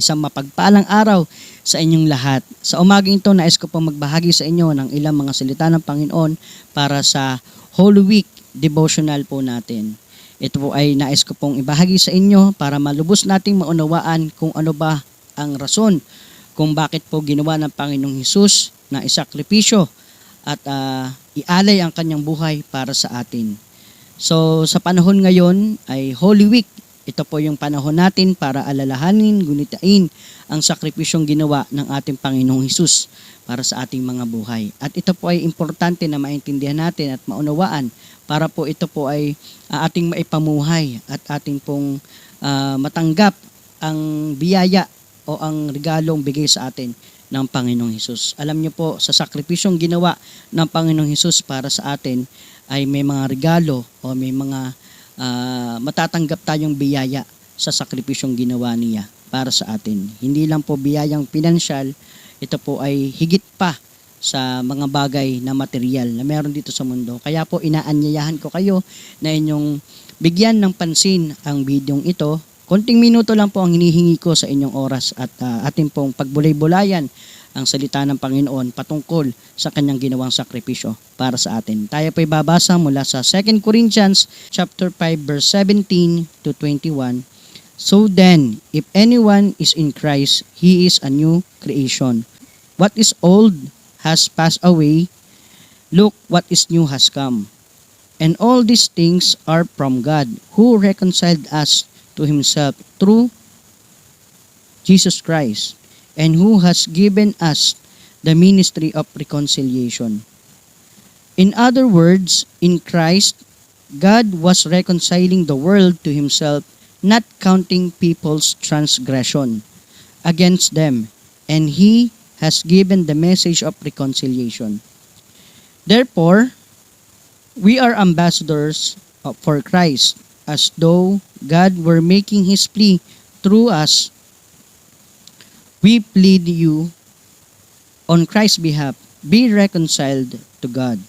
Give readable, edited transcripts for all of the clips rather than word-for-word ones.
Isang mapagpalang araw sa inyong lahat. Sa umagang ito, nais ko pong magbahagi sa inyo ng ilang mga salita ng Panginoon para sa Holy Week devotional po natin. Ito po ay nais ko pong ibahagi sa inyo para malubos nating maunawaan kung ano ba ang rason kung bakit po ginawa ng Panginoong Hesus na isakripisyo at ialay ang kanyang buhay para sa atin. So sa panahon ngayon ay Holy Week. Ito po yung panahon natin para alalahanin, gunitain ang sakripisyong ginawa ng ating Panginoong Hesus para sa ating mga buhay. At ito po ay importante na maintindihan natin at maunawaan para po ito po ay ating maipamuhay at ating pong matanggap ang biyaya o ang regalong bigay sa atin ng Panginoong Hesus. Alam niyo po, sa sakripisyong ginawa ng Panginoong Hesus para sa atin ay may mga regalo o may mga matatanggap tayong biyaya sa sakripisyong ginawa niya para sa atin. Hindi lang po biyayang pinansyal, ito po ay higit pa sa mga bagay na material na meron dito sa mundo. Kaya po inaanyayahan ko kayo na inyong bigyan ng pansin ang bidyong ito. Konting minuto lang po ang hinihingi ko sa inyong oras at ating pong pagbulay-bulayan ang salita ng Panginoon patungkol sa kanyang ginawang sakripisyo para sa atin. Tayo po'y babasa mula sa 2 Corinthians chapter 5 verse 17 to 21. So then, if anyone is in Christ, he is a new creation. What is old has passed away. Look, what is new has come. And all these things are from God, who reconciled us to himself through Jesus Christ, and who has given us the ministry of reconciliation. In other words, in Christ, God was reconciling the world to himself, not counting people's transgression against them, and he has given the message of reconciliation. Therefore, we are ambassadors for Christ, as though God were making his plea through us. We plead you on Christ's behalf, be reconciled to God.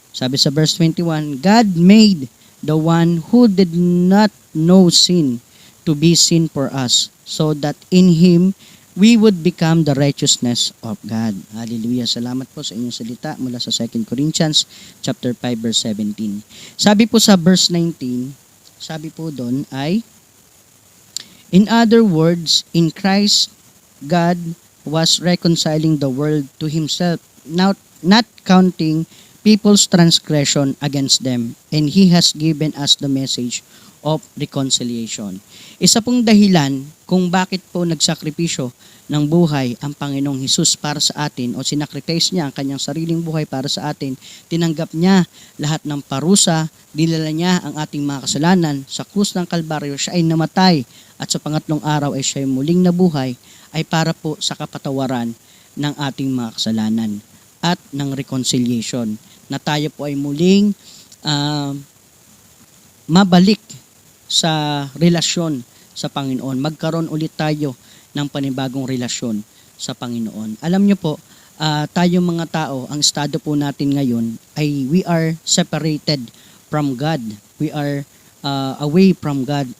Sabi sa verse 21, God made the one who did not know sin to be sin for us, so that in Him we would become the righteousness of God. Hallelujah. Salamat po sa inyong salita mula sa 2 Corinthians chapter 5 verse 17. Sabi po sa verse 19, sabi po doon ay, in other words, in Christ, God was reconciling the world to himself, not counting people's transgression against them, and he has given us the message of reconciliation. Isa pong dahilan kung bakit po nagsakripisyo ng buhay ang Panginoong Hesus para sa atin o sinakrifice niya ang kanyang sariling buhay para sa atin, tinanggap niya lahat ng parusa, dinala niya ang ating mga kasalanan sa krus ng Kalbaryo, siya ay namatay at sa pangatlong araw ay siya ay muling nabuhay, ay para po sa kapatawaran ng ating mga kasalanan at ng reconciliation, na tayo po ay muling mabalik sa relasyon sa Panginoon. Magkaroon ulit tayo ng panibagong relasyon sa Panginoon. Alam niyo po, tayong mga tao, ang estado po natin ngayon ay we are separated from God. We are away from God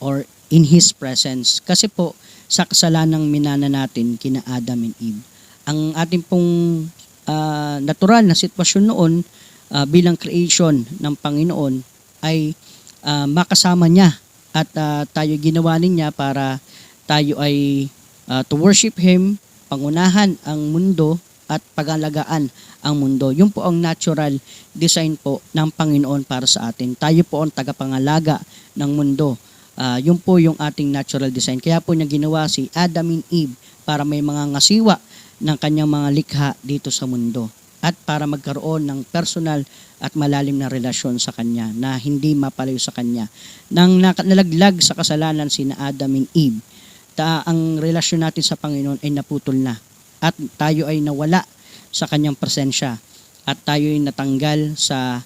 or in His presence. Kasi po, sa kasalanang minana natin kina Adam and Eve, ang ating pong natural na sitwasyon noon bilang creation ng Panginoon ay makasama niya at tayo ginawa niya para tayo ay to worship Him, pangunahan ang mundo at pag-alagaan ang mundo. Yun po ang natural design po ng Panginoon para sa atin. Tayo po ang tagapangalaga ng mundo. Yun po yung ating natural design. Kaya po niya ginawa si Adam and Eve para may mga ngasiwa ng kanyang mga likha dito sa mundo at para magkaroon ng personal at malalim na relasyon sa Kanya na hindi mapalayo sa Kanya. Nang nalaglag sa kasalanan sina Adam and Eve, ang relasyon natin sa Panginoon ay naputol na at tayo ay nawala sa Kanyang presensya at tayo ay natanggal sa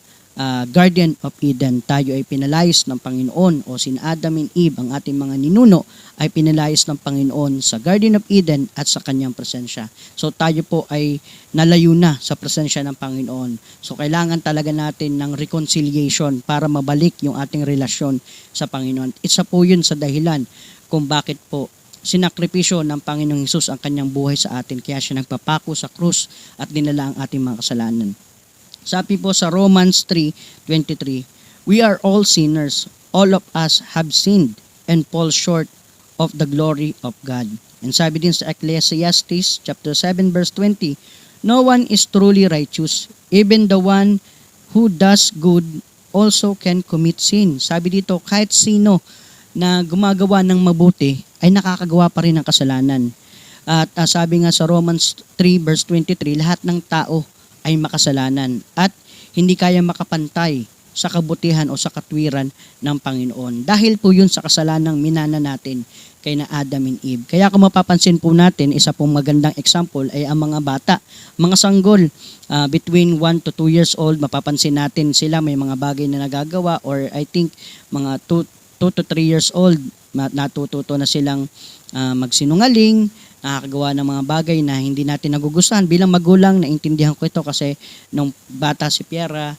Garden of Eden. Tayo ay pinalayas ng Panginoon, o sina Adam and Eve, ang ating mga ninuno, ay pinalayas ng Panginoon sa Garden of Eden at sa kanyang presensya. So tayo po ay nalayo na sa presensya ng Panginoon. So kailangan talaga natin ng reconciliation para mabalik yung ating relasyon sa Panginoon. Isa po yun sa dahilan kung bakit po sinakripisyo ng Panginoong Hesus ang kanyang buhay sa atin, kaya siya nagpapako sa krus at dinala ang ating mga kasalanan. Sabi po sa Romans 3:23, we are all sinners, all of us have sinned and fall short of the glory of God. And sabi din sa Ecclesiastes chapter 7 verse 20, no one is truly righteous, even the one who does good also can commit sin. Sabi dito, kahit sino na gumagawa ng mabuti ay nakakagawa pa rin ng kasalanan. At sabi nga sa Romans 3 verse 23, lahat ng tao ay makasalanan at hindi kaya makapantay sa kabutihan o sa katwiran ng Panginoon. Dahil po yun sa kasalanang minana natin kay na Adam and Eve. Kaya kung mapapansin po natin, isa pong magandang example ay ang mga bata, mga sanggol, between 1 to 2 years old, mapapansin natin sila may mga bagay na nagagawa, or I think mga 2 to 3 years old, natututo na silang magsinungaling, nakakagawa ng mga bagay na hindi natin nagugustuhan. Bilang magulang, naintindihan ko ito kasi nung bata si Piera,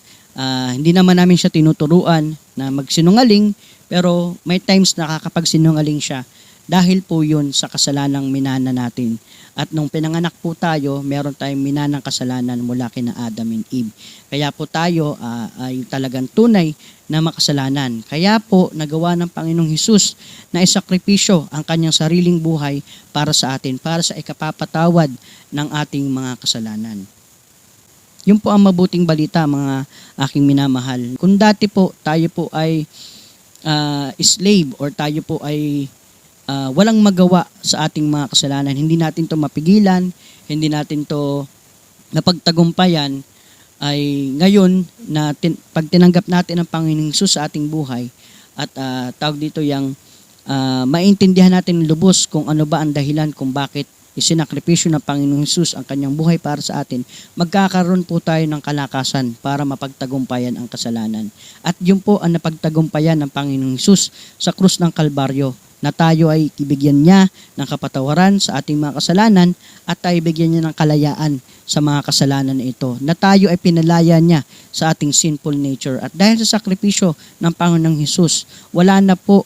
hindi naman namin siya tinuturuan na magsinungaling, pero may times nakakapagsinungaling siya dahil po yun sa kasalanang minana natin. At nung pinanganak po tayo, meron tayong minanang kasalanan mula kina Adam and Eve. Kaya po tayo ay talagang tunay na makasalanan. Kaya po nagawa ng Panginoong Hesus na isakripisyo ang kanyang sariling buhay para sa atin, para sa ikapapatawad ng ating mga kasalanan. Yun po ang mabuting balita, mga aking minamahal. Kung dati po tayo po ay slave, or tayo po ay walang magawa sa ating mga kasalanan, hindi natin to mapigilan, hindi natin to napagtagumpayan, ay ngayon na pag tinanggap natin ang Panginoong Hesus sa ating buhay at tawag dito yung maintindihan natin lubos kung ano ba ang dahilan kung bakit isinakripisyo ng Panginoong Hesus ang kanyang buhay para sa atin, magkakaroon po tayo ng kalakasan para mapagtagumpayan ang kasalanan. At yun po ang napagtagumpayan ng Panginoong Hesus sa krus ng Kalbaryo, na tayo ay ibigyan niya ng kapatawaran sa ating mga kasalanan at tayo ibigyan niya ng kalayaan sa mga kasalanan na ito, na tayo ay pinalaya niya sa ating sinful nature. At dahil sa sakripisyo ng Panginoong Hesus, wala na po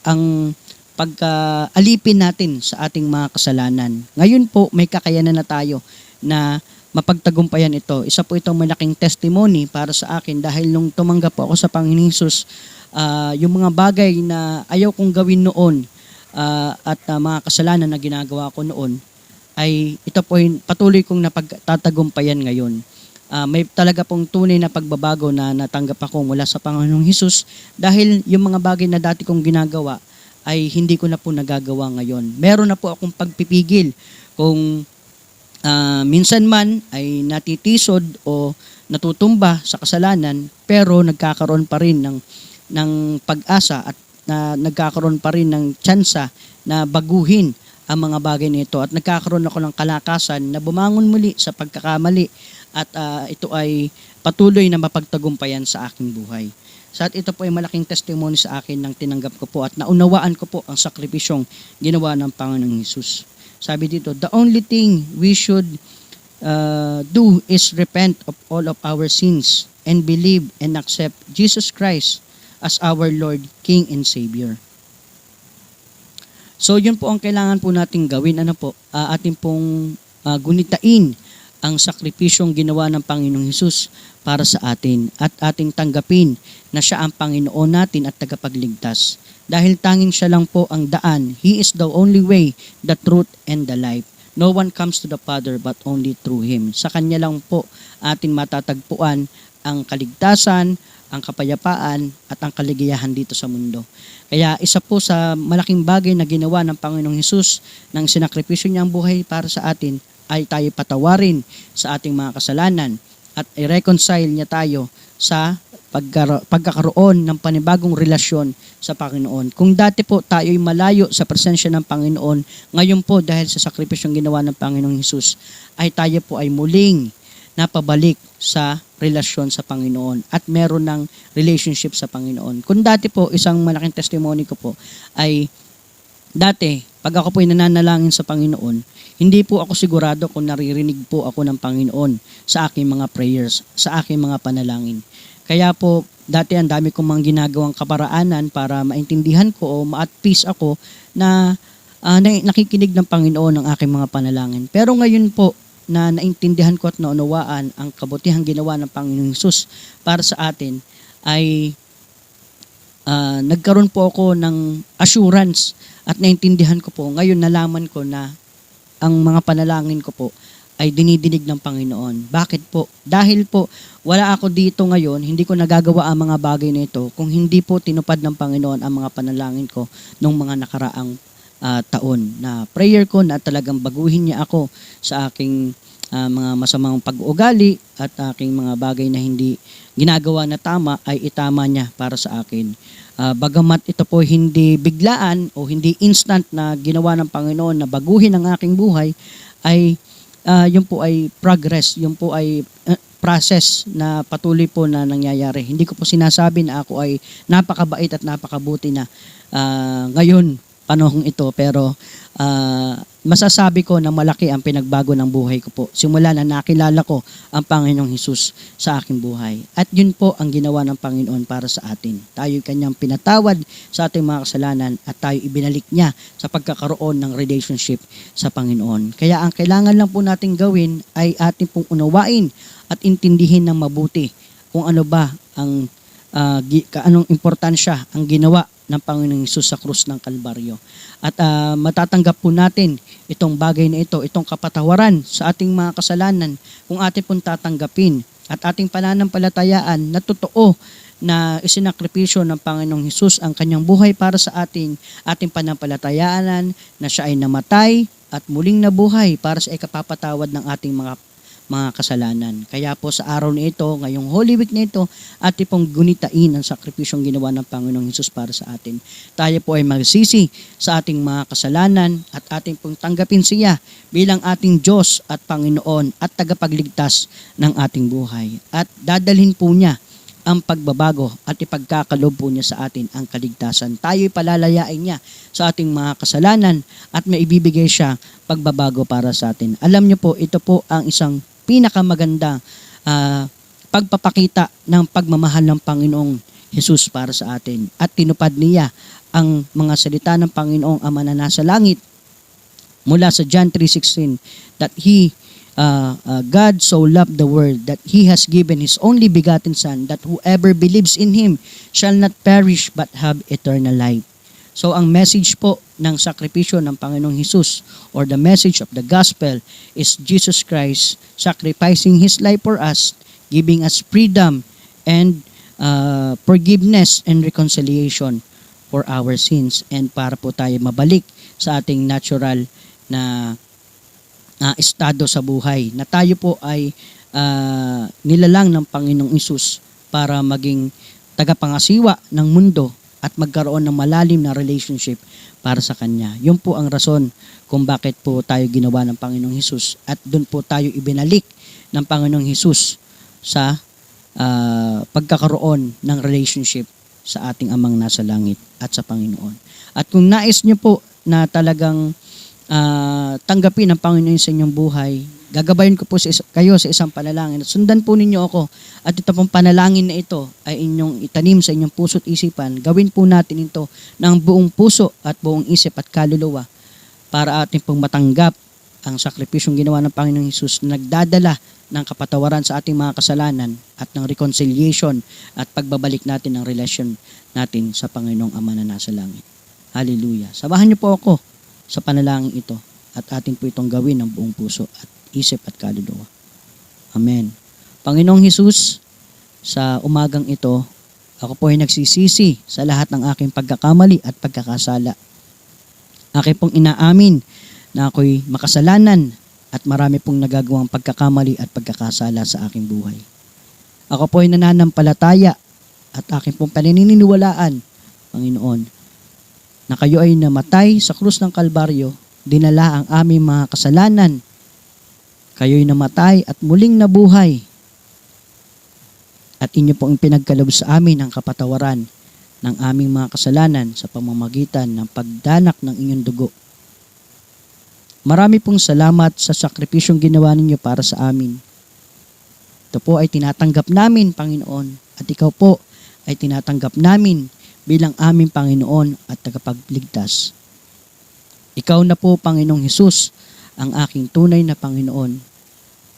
ang pagkaalipin natin sa ating mga kasalanan. Ngayon po, may kakayanan na tayo na mapagtagumpayan ito. Isa po itong malaking testimony para sa akin dahil nung tumanggap po ako sa Panginoong Hesus, yung mga bagay na ayaw kong gawin noon at mga kasalanan na ginagawa ko noon, ay ito po yung patuloy kong napagtatagumpayan ngayon. May talaga pong tunay na pagbabago na natanggap ako mula sa Panginoong Hesus dahil yung mga bagay na dati kong ginagawa ay hindi ko na po nagagawa ngayon. Meron na po akong pagpipigil kung minsan man ay natitisod o natutumba sa kasalanan, pero nagkakaroon pa rin ng pag-asa at nagkakaroon pa rin ng tsansa na baguhin ang mga bagay nito, at nagkakaroon ako ng kalakasan na bumangon muli sa pagkakamali at ito ay patuloy na mapagtagumpayan sa aking buhay. At ito po ay malaking testimony sa akin nang tinanggap ko po at naunawaan ko po ang sakripisyong ginawa ng Panginoong Hesus. Sabi dito, the only thing we should do is repent of all of our sins and believe and accept Jesus Christ as our Lord, King, and Savior. So yun po ang kailangan po nating gawin. Ating pong gunitain ang sakripisyong ginawa ng Panginoong Hesus para sa atin at ating tanggapin na siya ang Panginoon natin at tagapagligtas. Dahil tanging siya lang po ang daan. He is the only way, the truth, and the life. No one comes to the Father but only through Him. Sa Kanya lang po atin matatagpuan ang kaligtasan, ang kapayapaan at ang kaligayahan dito sa mundo. Kaya isa po sa malaking bagay na ginawa ng Panginoong Hesus nang sinakripisyo niya ang buhay para sa atin ay tayo patawarin sa ating mga kasalanan at i-reconcile niya tayo sa pagkakaroon ng panibagong relasyon sa Panginoon. Kung dati po tayo ay malayo sa presensya ng Panginoon, ngayon po dahil sa sakripisyong ginawa ng Panginoong Hesus ay tayo po ay muling napabalik sa relasyon sa Panginoon at meron ng relationship sa Panginoon. Kung dati po, isang malaking testimony ko po ay dati, pag ako po ay nananalangin sa Panginoon, hindi po ako sigurado kung naririnig po ako ng Panginoon sa aking mga prayers, sa aking mga panalangin. Kaya po, dati ang dami kong mga ginagawang kaparaanan para maintindihan ko o ma-at peace ako na nakikinig ng Panginoon ng aking mga panalangin. Pero ngayon po, na naintindihan ko at naunawaan ang kabutihang ginawa ng Panginoong Hesus para sa atin, ay nagkaroon po ako ng assurance at naintindihan ko po, ngayon nalaman ko na ang mga panalangin ko po ay dinidinig ng Panginoon. Bakit po? Dahil po wala ako dito ngayon, hindi ko nagagawa ang mga bagay na ito kung hindi po tinupad ng Panginoon ang mga panalangin ko nung mga nakaraang taon. Na prayer ko na talagang baguhin niya ako sa aking mga masamang pag-uugali at aking mga bagay na hindi ginagawa na tama ay itama niya para sa akin. Bagamat ito po hindi biglaan o hindi instant na ginawa ng Panginoon na baguhin ang aking buhay, ay yun po ay progress, yun po ay process na patuloy po na nangyayari. Hindi ko po sinasabi na ako ay napakabait at napakabuti na ngayon, panahong ito, pero masasabi ko na malaki ang pinagbago ng buhay ko po. Simula na nakilala ko ang Panginoong Hesus sa aking buhay. At yun po ang ginawa ng Panginoon para sa atin. Tayo kanyang pinatawad sa ating mga kasalanan at tayo ibinalik niya sa pagkakaroon ng relationship sa Panginoon. Kaya ang kailangan lang po natin gawin ay ating pong unawain at intindihin ng mabuti kung ano ba ang anong importansya ang ginawa ng Panginoong Hesus sa krus ng Kalbaryo. At matatanggap po natin itong bagay na ito, itong kapatawaran sa ating mga kasalanan kung ating pong tatanggapin at ating pananampalatayaan na totoo na isinakripisyo ng Panginoong Hesus ang kanyang buhay para sa ating panampalatayaan na siya ay namatay at muling nabuhay para sa ikapapatawad ng ating mga kasalanan. Kaya po sa araw na ito, ngayong Holy Week na ito, ating pong gunitain ang sakripisyong ginawa ng Panginoong Hesus para sa atin. Tayo po ay magsisi sa ating mga kasalanan at ating pong tanggapin siya bilang ating Diyos at Panginoon at tagapagligtas ng ating buhay. At dadalhin po niya ang pagbabago at ipagkakaloob po niya sa atin ang kaligtasan. Tayo'y palalayain niya sa ating mga kasalanan at maibibigay siya pagbabago para sa atin. Alam niyo po, ito po ang isang pinakamaganda pagpapakita ng pagmamahal ng Panginoong Hesus para sa atin. At tinupad niya ang mga salita ng Panginoong Ama na nasa langit mula sa John 3:16 that God so loved the world that He has given His only begotten Son, that whoever believes in Him shall not perish but have eternal life. So ang message po ng sakripisyo ng Panginoong Hesus or the message of the gospel is Jesus Christ sacrificing His life for us, giving us freedom and forgiveness and reconciliation for our sins, and para po tayo mabalik sa ating natural na estado sa buhay, na tayo po ay nilalang ng Panginoong Hesus para maging tagapangasiwa ng mundo at magkaroon ng malalim na relationship para sa Kanya. Yun po ang rason kung bakit po tayo ginawa ng Panginoong Hesus at doon po tayo ibinalik ng Panginoong Hesus sa pagkakaroon ng relationship sa ating Amang nasa langit at sa Panginoon. At kung nais nyo po na talagang tanggapin ang Panginoon sa inyong buhay, gagabayin ko po kayo sa isang panalangin at sundan po ninyo ako, at ito pong panalangin na ito ay inyong itanim sa inyong puso't isipan. Gawin po natin ito ng buong puso at buong isip at kaluluwa para ating pong matanggap ang sakripisyong ginawa ng Panginoong Hesus na nagdadala ng kapatawaran sa ating mga kasalanan at ng reconciliation at pagbabalik natin ng relasyon natin sa Panginoong Ama na nasa langit. Hallelujah. Samahan niyo po ako sa panalangin ito at atin po itong gawin ng buong puso at isip at kaluluwa. Amen. Panginoong Hesus, sa umagang ito, ako po ay nagsisisi sa lahat ng aking pagkakamali at pagkakasala. Aking pong inaamin na ako'y makasalanan at marami pong nagagawang pagkakamali at pagkakasala sa aking buhay. Ako po ay nananampalataya at aking pong paniniwalaan, Panginoon, na kayo ay namatay sa krus ng Kalbaryo, dinala ang aming mga kasalanan. Kayo'y namatay at muling nabuhay. At inyo pong pinagkaloob sa amin ang kapatawaran ng aming mga kasalanan sa pamamagitan ng pagdanak ng inyong dugo. Marami pong salamat sa sakripisyong ginawa ninyo para sa amin. Ito po ay tinatanggap namin, Panginoon, at ikaw po ay tinatanggap namin bilang aming Panginoon at tagapagligtas. Ikaw na po, Panginoong Hesus, ang aking tunay na Panginoon.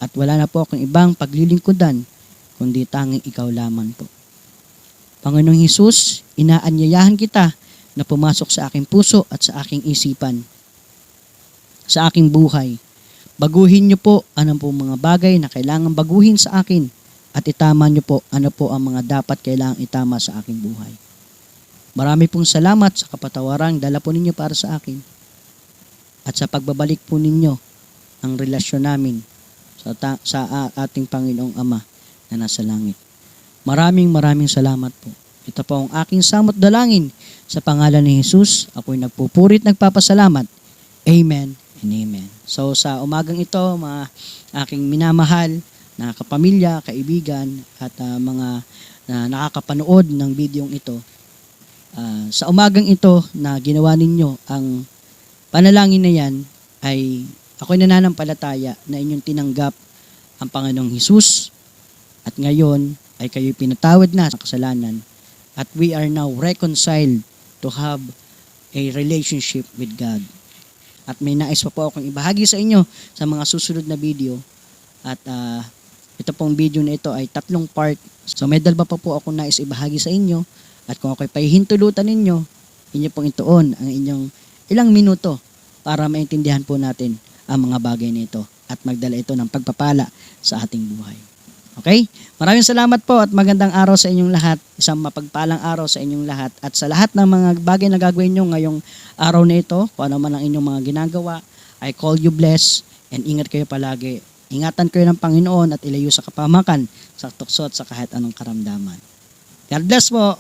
At wala na po akong ibang paglilingkudan, kundi tanging ikaw lamang po. Panginoong Hesus, inaanyayahan kita na pumasok sa aking puso at sa aking isipan, sa aking buhay. Baguhin niyo po ano po mga bagay na kailangan baguhin sa akin at itama niyo po ano po ang mga dapat kailangang itama sa aking buhay. Marami pong salamat sa kapatawarang dala po ninyo para sa akin at sa pagbabalik po ninyo ang relasyon namin sa ating Panginoong Ama na nasa langit. Maraming salamat po. Ito po ang aking samot dalangin sa pangalan ni Jesus. Ako'y nagpupurit, nagpapasalamat. Amen and amen. So sa umagang ito, mga aking minamahal na kapamilya, kaibigan, at mga nakakapanood ng videong ito, sa umagang ito na ginawa ninyo ang panalangin na yan, ay ako'y nananampalataya na inyong tinanggap ang Panginoong Hesus at ngayon ay kayo'y pinatawad na sa kasalanan at we are now reconciled to have a relationship with God. At may nais pa po akong ibahagi sa inyo sa mga susunod na video at ito pong video na ito ay 3 part. So may dalawa pa po akong nais ibahagi sa inyo at kung ako'y pahihintulutan ninyo, inyo pong ituon ang inyong ilang minuto para maintindihan po natin ang mga bagay nito at magdala ito ng pagpapala sa ating buhay. Okay? Maraming salamat po at magandang araw sa inyong lahat. Isang mapagpalang araw sa inyong lahat. At sa lahat ng mga bagay na gagawin nyo ngayong araw na ito, kung ano man ang inyong mga ginagawa, I call you blessed and ingat kayo palagi. Ingatan kayo ng Panginoon at ilayo sa kapamakan, sa tukso at sa kahit anong karamdaman. God bless po!